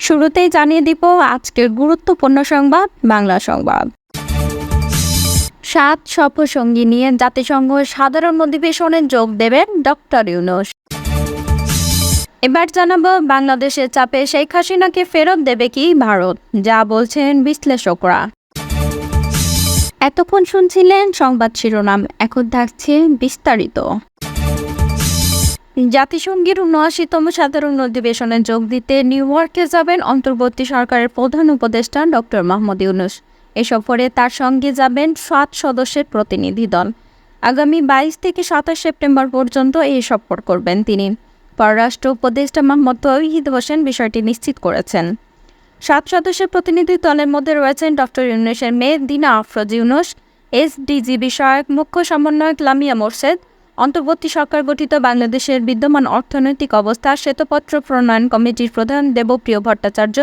শুরুতেই জানিয়ে দিব আজকের গুরুত্বপূর্ণ সংবাদ বাংলা সংবাদ। ৭ সফরসঙ্গী নিয়ে জাতিসংঘের সাধারণ অধিবেশনে যোগ দেবেন ডক্টর ইউনূস। এবার জানাবো বাংলাদেশের চাপে শেখ হাসিনাকে ফেরত দেবে কি ভারত, যা বলছেন বিশ্লেষকরা। এতক্ষণ শুনছিলেন সংবাদ শিরোনাম, এখন থাকছে বিস্তারিত। জাতিসংঘের ৭৯তম সাধারণ অধিবেশনে যোগ দিতে নিউ ইয়র্কে যাবেন অন্তর্বর্তী সরকারের প্রধান উপদেষ্টা ডক্টর মোহাম্মদ ইউনূস। এ সফরে তার সঙ্গে যাবেন ৭ সদস্যের প্রতিনিধি দল। আগামী ২২ থেকে ২৭ সেপ্টেম্বর পর্যন্ত এই সফর করবেন তিনি। পররাষ্ট্র উপদেষ্টা মোহাম্মদ তৌহিদ হোসেন বিষয়টি নিশ্চিত করেছেন। ৭ সদস্যের প্রতিনিধি দলের মধ্যে রয়েছেন ডক্টর ইউনূসের মেয়ে দিনা আফরোজ ইউনূস, এসডিজি বিষয়ক মুখ্য সমন্বয়ক লামিয়া মোরশেদ, অন্তর্বর্তী সরকার গঠিত বাংলাদেশের বিদ্যমান অর্থনৈতিক অবস্থা শ্বেতপত্র প্রণয়ন কমিটির প্রধান দেবপ্রিয় ভট্টাচার্য,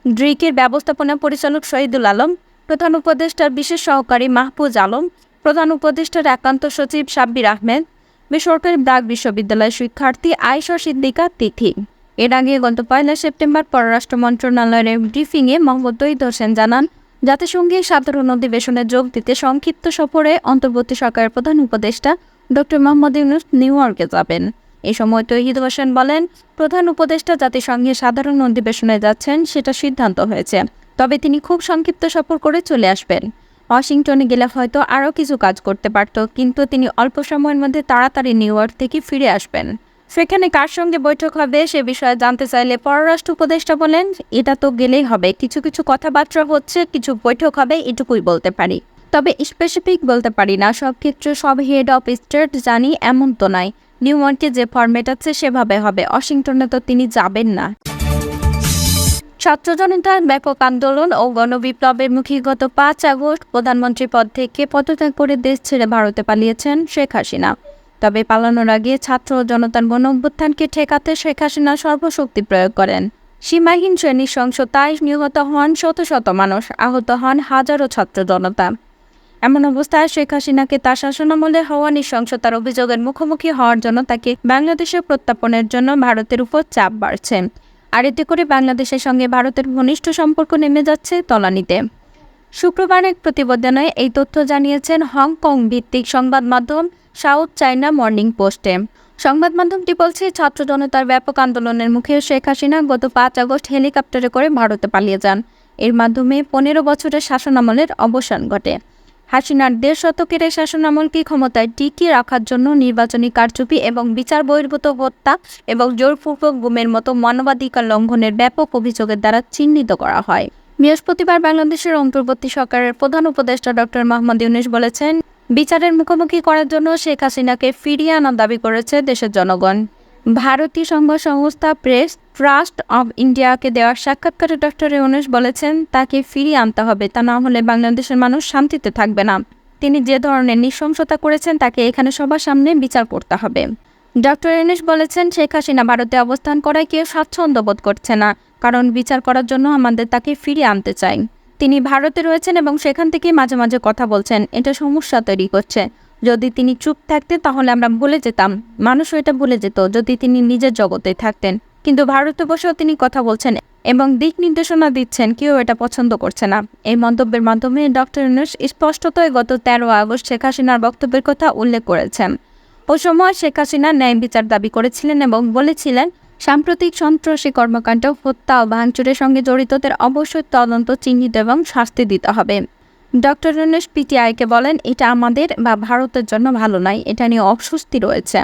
ড্রিকের ব্যবস্থাপনা পরিচালক শহীদুল আলম, প্রধান উপদেষ্টার বিশেষ সহকারী মাহফুজ আলম, প্রধান উপদেষ্টার একান্ত সচিব সাব্বির আহমেদ, বেসরকারি ব্রাক বিশ্ববিদ্যালয়ের শিক্ষার্থী আয়েশা সিদ্দিকা তিথি। এর আগে গত ১ সেপ্টেম্বর পররাষ্ট্র মন্ত্রণালয়ের ব্রিফিংয়ে মোহাম্মদ তৌহিদ হোসেন জানান, জাতিসংঘের সাধারণ অধিবেশনে যোগ দিতে সংক্ষিপ্ত সফরে অন্তর্বর্তী সরকারের প্রধান উপদেষ্টা ডক্টর মোহাম্মদ ইউনূস নিউ ইয়র্কে যাবেন। এ সময় তৌহিদ হোসেন বলেন, প্রধান উপদেষ্টা জাতিসংঘের সাধারণ অধিবেশনে যাচ্ছেন সেটা সিদ্ধান্ত হয়েছে, তবে তিনি খুব সংক্ষিপ্ত সফর করে চলে আসবেন। ওয়াশিংটনে গেলে হয়তো আরও কিছু কাজ করতে পারত, কিন্তু তিনি অল্প সময়ের মধ্যে তাড়াতাড়ি নিউ ইয়র্ক থেকে ফিরে আসবেন। সেখানে কার সঙ্গে বৈঠক হবে সে বিষয়ে জানতে চাইলে পররাষ্ট্র উপদেষ্টা বলেন, এটা তো গেলেই হবে, কিছু কিছু কথাবার্তা হচ্ছে, কিছু বৈঠক হবে, এটুকুই বলতে পারি, তবে স্পেসিফিক বলতে পারি না। সব ক্ষেত্রে সব হেড অফ স্টেট জানি এমন তো নয়। নিউ ইয়র্কে যে ফরম্যাট আছে সেভাবে হবে, ওয়াশিংটনে তো তিনি যাবেন না। ছাত্র জনতার ব্যাপক আন্দোলন ও গণবিপ্লবের মুখে গত ৫ আগস্ট প্রধানমন্ত্রী পদ থেকে পদত্যাগ করে দেশ ছেড়ে ভারতে পালিয়েছেন শেখ হাসিনা। তবে পালানোর আগে ছাত্র জনতার গণ অভ্যুত্থানকে ঠেকাতে শেখ হাসিনা সর্বশক্তি প্রয়োগ করেন। সীমাহীন শ্রেণীর সহিংসতায় নিহত হন শত শত মানুষ, আহত হন হাজারো ছাত্র জনতা। এমন অবস্থায় শেখ হাসিনাকে তার শাসনামলে হওয়া নৃশংসতার অভিযোগের মুখোমুখি হওয়ার জন্য তাকে বাংলাদেশে প্রত্যাপনের জন্য ভারতের উপর চাপ বাড়ছে। আর এতে করে বাংলাদেশের সঙ্গে ভারতের ঘনিষ্ঠ সম্পর্ক নেমে যাচ্ছে তলানিতে। শুক্রবার এক প্রতিবেদনে এই তথ্য জানিয়েছেন হংকং ভিত্তিক সংবাদ মাধ্যম সাউথ চায়না মর্নিং পোস্টে। সংবাদ মাধ্যমটি বলছে, ছাত্র জনতার ব্যাপক আন্দোলনের মুখে শেখ হাসিনা গত ৫ আগস্ট হেলিকপ্টারে করে ভারতে পালিয়ে যান। এর মাধ্যমে ১৫ বছরের শাসনামলের অবসান ঘটে। হাসিনার ১.৫ শতকের এই শাসনামলকে ক্ষমতায় টিকিয়ে রাখার জন্য নির্বাচনী কারচুপি এবং বিচার বহির্ভূত হত্যা এবং জোরপূর্বক গুমের মতো মানবাধিকার লঙ্ঘনের ব্যাপক অভিযোগের দ্বারা চিহ্নিত করা হয়। বৃহস্পতিবার বাংলাদেশের অন্তর্বর্তী সরকারের প্রধান উপদেষ্টা ডক্টর মোহাম্মদ ইউনূস বলেছেন, বিচারের মুখোমুখি করার জন্য শেখ হাসিনাকে ফিরিয়ে আনার দাবি করেছে দেশের জনগণ। ভারতীয় সংবাদ সংস্থা প্রেস ট্রাস্ট অব ইন্ডিয়াকে দেওয়া সাক্ষাৎকারে ডক্টর ইউনূস বলেছেন, তাকে ফিরিয়ে আনতে হবে, তা না হলে বাংলাদেশের মানুষ শান্তিতে থাকবে না। তিনি যে ধরনের নৃশংসতা করেছেন তাকে এখানে সবার সামনে বিচার করতে হবে। ডক্টর ইউনূস বলেছেন, শেখ হাসিনা ভারতে অবস্থান করায় কেউ স্বাচ্ছন্দ্য বোধ করছে না, কারণ বিচার করার জন্য আমাদের তাকে ফিরিয়ে আনতে চাই। তিনি ভারতে রয়েছেন এবং সেখান থেকে মাঝে মাঝে কথা বলছেন, এটা সমস্যা তৈরি করছে। যদি তিনি চুপ থাকতেন তাহলে আমরা ভুলে যেতাম, মানুষও এটা ভুলে যেত যদি তিনি নিজের জগতে থাকতেন। কিন্তু ভারতে বসেও তিনি কথা বলছেন এবং দিক নির্দেশনা দিচ্ছেন, কেউ এটা পছন্দ করছে না। এই মন্তব্যের মাধ্যমে ডক্টর ইউনূস স্পষ্টতই গত ১৩ আগস্ট শেখ হাসিনার বক্তব্যের কথা উল্লেখ করেছেন। ওই সময় শেখ হাসিনা ন্যায় বিচার দাবি করেছিলেন এবং বলেছিলেন, সাম্প্রতিক সন্ত্রাসী কর্মকাণ্ড, হত্যা ও ভাঙচুরের সঙ্গে জড়িতদের অবশ্যই তদন্ত, চিহ্নিত এবং শাস্তি দিতে হবে। ডক্টর ইউনূস পিটিআইকে বলেন, এটা আমাদের বা ভারতের জন্য ভালো নয়, এটা নিয়ে অস্বস্তি রয়েছে।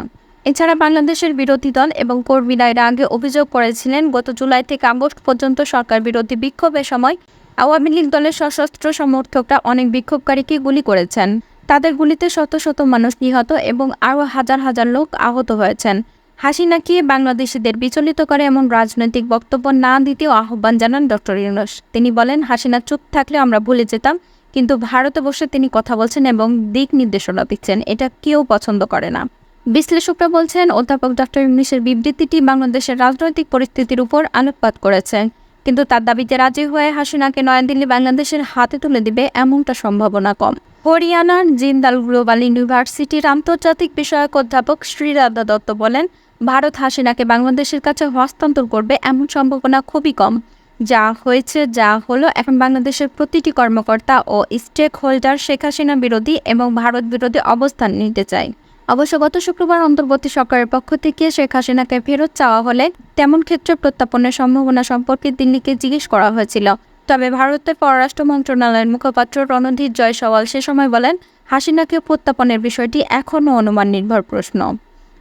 এছাড়া বাংলাদেশের বিরোধী দল এবং কর্মীরা এর আগে অভিযোগ করেছিলেন, গত জুলাই থেকে আগস্ট পর্যন্ত সরকার বিরোধী বিক্ষোভের সময় আওয়ামী লীগ দলের সশস্ত্র সমর্থকরা অনেক বিক্ষোভকারীকে গুলি করেছেন। তাদের গুলিতে শত শত মানুষ নিহত এবং আরও হাজার হাজার লোক আহত হয়েছেন। হাসিনাকে বাংলাদেশিদের বিচলিত করে এমন রাজনৈতিক বক্তব্য না দিতেও আহ্বান জানান ডক্টর ইউনূস। তিনি বলেন, হাসিনা চুপ থাকলে আমরা ভুলে যেতাম, কিন্তু ভারতে বসে তিনি কথা বলছেন এবং দিক নির্দেশনা দিচ্ছেন, এটা কেউ পছন্দ করে না। বিশ্লেষকরা বলছেন, অধ্যাপক ডক্টর ইউনূসের বিবৃতিটি বাংলাদেশের রাজনৈতিক পরিস্থিতির উপর আলোকপাত করেছে, কিন্তু তার দাবিতে রাজি হয়ে হাসিনাকে নয়াদিল্লি বাংলাদেশের হাতে তুলে দিবে এমনটা সম্ভাবনা কম। হরিয়ানার জিন্দাল গ্লোবাল ইউনিভার্সিটির আন্তর্জাতিক বিষয়ক অধ্যাপক শ্রীরাধা দত্ত বলেন, ভারত হাসিনাকে বাংলাদেশের কাছে হস্তান্তর করবে এমন সম্ভাবনা খুবই কম। যা হয়েছে যা হলো, এখন বাংলাদেশের প্রতিটি কর্মকর্তা ও স্টেক হোল্ডার শেখ হাসিনা বিরোধী এবং ভারত বিরোধী অবস্থান নিতে চায়। অবশ্য গত শুক্রবার অন্তর্বর্তী সরকারের পক্ষ থেকে শেখ হাসিনাকে ফেরত চাওয়া হলে তেমন ক্ষেত্রে প্রত্যাপনের সম্ভাবনা সম্পর্কে দিল্লিকে জিজ্ঞেস করা হয়েছিল। তবে ভারতের পররাষ্ট্র মন্ত্রণালয়ের মুখপাত্র রণধীর জয়সওয়াল সে সময় বলেন, হাসিনাকে প্রত্যাপনের বিষয়টি এখনও অনুমান নির্ভর প্রশ্ন।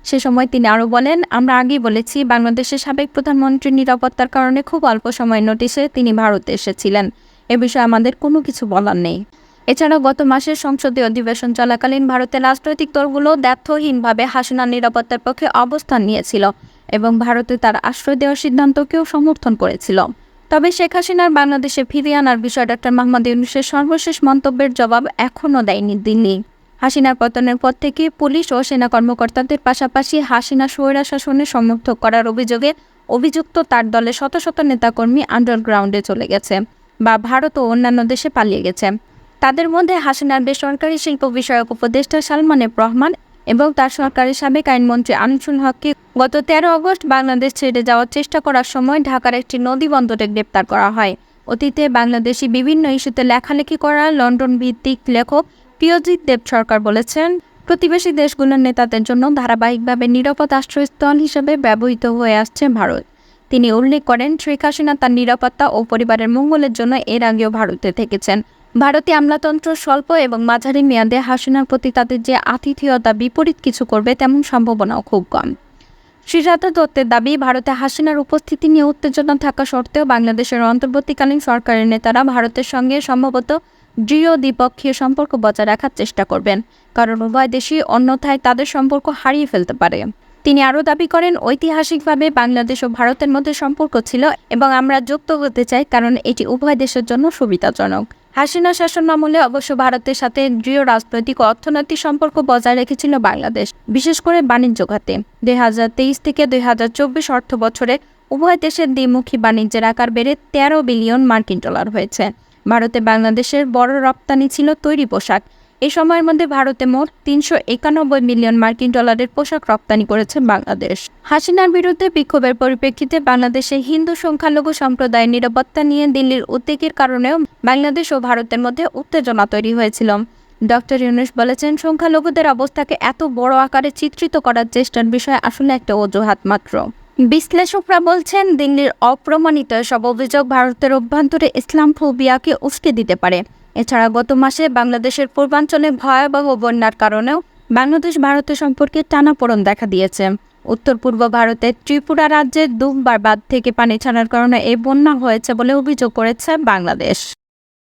সে সময় তিনি আরও বলেন, আমরা আগেই বলেছি, বাংলাদেশের সাবেক প্রধানমন্ত্রীর নিরাপত্তার কারণে খুব অল্প সময়ের নোটিশে তিনি ভারতে এসেছিলেন। এ বিষয়ে আমাদের কোনো কিছু বলার নেই। এছাড়াও গত মাসের সংসদীয় অধিবেশন চলাকালীন ভারতের রাজনৈতিক দলগুলো দ্ব্যর্থহীনভাবে হাসিনার নিরাপত্তার পক্ষে অবস্থান নিয়েছিল এবং ভারতে তার আশ্রয় দেওয়ার সিদ্ধান্তকেও সমর্থন করেছিল। তবে শেখ হাসিনার বাংলাদেশে ফিরিয়ে আনার বিষয়ে ডক্টর মোহাম্মদ ইউনূসের সর্বশেষ মন্তব্যের জবাব এখনও দেয়নি দিল্লি। হাসিনার পতনের পর থেকে পুলিশ ও সেনা কর্মকর্তাদের পাশাপাশি হাসিনা স্বৈরশাসনের সমর্থক করার অভিযোগে অভিযুক্ত তার দলের শত শত নেতাকর্মী আন্ডারগ্রাউন্ডে চলে গেছে বা ভারত ও অন্যান্য দেশে পালিয়ে গেছে। তাদের মধ্যে হাসিনার বেসরকারি শিল্প বিষয়ক উপদেষ্টা সালমান এফ রহমান এবং তার সরকারের সাবেক আইনমন্ত্রী আনিসুল হককে গত 13 আগস্ট বাংলাদেশ ছেড়ে যাওয়ার চেষ্টা করার সময় ঢাকার একটি নদী বন্দরে গ্রেপ্তার করা হয়। অতীতে বাংলাদেশি বিভিন্ন ইস্যুতে লেখালেখি করা লন্ডন ভিত্তিক লেখক প্রিয়জিৎ দেব সরকার বলেছেন, প্রতিবেশী দেশগুলোর নেতাদের জন্য ধারাবাহিকভাবে নিরাপদ আশ্রয়স্থল হিসেবে ব্যবহৃত হয়ে আসছে ভারত। তিনি উল্লেখ করেন, শেখ হাসিনা তার নিরাপত্তা ও পরিবারের মঙ্গলের জন্য এর আগেও ভারতে থেকেছেন। ভারতীয় আমলাতন্ত্র স্বল্প এবং মাঝারি মেয়াদে হাসিনার প্রতি তাদের যে আতিথেয়তা বিপরীত কিছু করবে তেমন সম্ভাবনাও খুব কম। শ্রীজাত দত্তের দাবি, ভারতে হাসিনার উপস্থিতি নিয়ে উত্তেজনা থাকা সত্ত্বেও বাংলাদেশের অন্তর্বর্তীকালীন সরকারের নেতারা ভারতের সঙ্গে সম্ভবত দৃঢ় দ্বিপক্ষীয় সম্পর্ক বজায় রাখার চেষ্টা করবেন, কারণ উভয় দেশই অন্যথায় তাদের সম্পর্ক হারিয়ে ফেলতে পারে। তিনি আরও দাবি করেন, ঐতিহাসিকভাবে বাংলাদেশ ও ভারতের মধ্যে সম্পর্ক ছিল এবং আমরা যুক্ত হতে চাই কারণ এটি উভয় দেশের জন্য সুবিধাজনক। হাসিনা শাসন আমলে অবশ্য ভারতের সাথে দৃঢ় রাজনৈতিক ও অর্থনৈতিক সম্পর্ক বজায় রেখেছিল বাংলাদেশ, বিশেষ করে বাণিজ্য খাতে। 2023 থেকে 2024 অর্থ বছরে উভয় দেশের দ্বিমুখী বাণিজ্যের আকার বেড়ে 13 বিলিয়ন মার্কিন ডলার হয়েছে। ভারতে বাংলাদেশের বড় রপ্তানি ছিল তৈরি পোশাক। এই সময়ের মধ্যে ভারতে মোট 391 মিলিয়ন মার্কিন ডলারের পোশাক রপ্তানি করেছে বাংলাদেশ। হাসিনার বিরুদ্ধে বিক্ষোভের পরিপ্রেক্ষিতে বাংলাদেশে হিন্দু সংখ্যালঘু সম্প্রদায়ের নিরাপত্তা নিয়ে দিল্লির উদ্বেগের কারণেও বাংলাদেশ ও ভারতের মধ্যে উত্তেজনা তৈরি হয়েছিল। ডক্টর ইউনূস বলেছেন, সংখ্যালঘুদের অবস্থাকে এত বড় আকারে চিত্রিত করার চেষ্টার বিষয় আসলে একটা অজুহাত মাত্র। বিশ্লেষকরা বলছেন, দিল্লির অপ্রমাণিত সব অভিযোগ ভারতের অভ্যন্তরে ইসলাম ফোবিয়াকে উস্কে দিতে পারে। এছাড়া গত মাসে বাংলাদেশের পূর্বাঞ্চলে ভয়াবহ বন্যার কারণেও বাংলাদেশ ভারতের সম্পর্কে টানাপোড়েন দেখা দিয়েছে। উত্তর পূর্ব ভারতের ত্রিপুরা রাজ্যের দুমবার বাঁধ থেকে পানি ছাড়ার কারণে এই বন্যা হয়েছে বলে অভিযোগ করেছে বাংলাদেশ।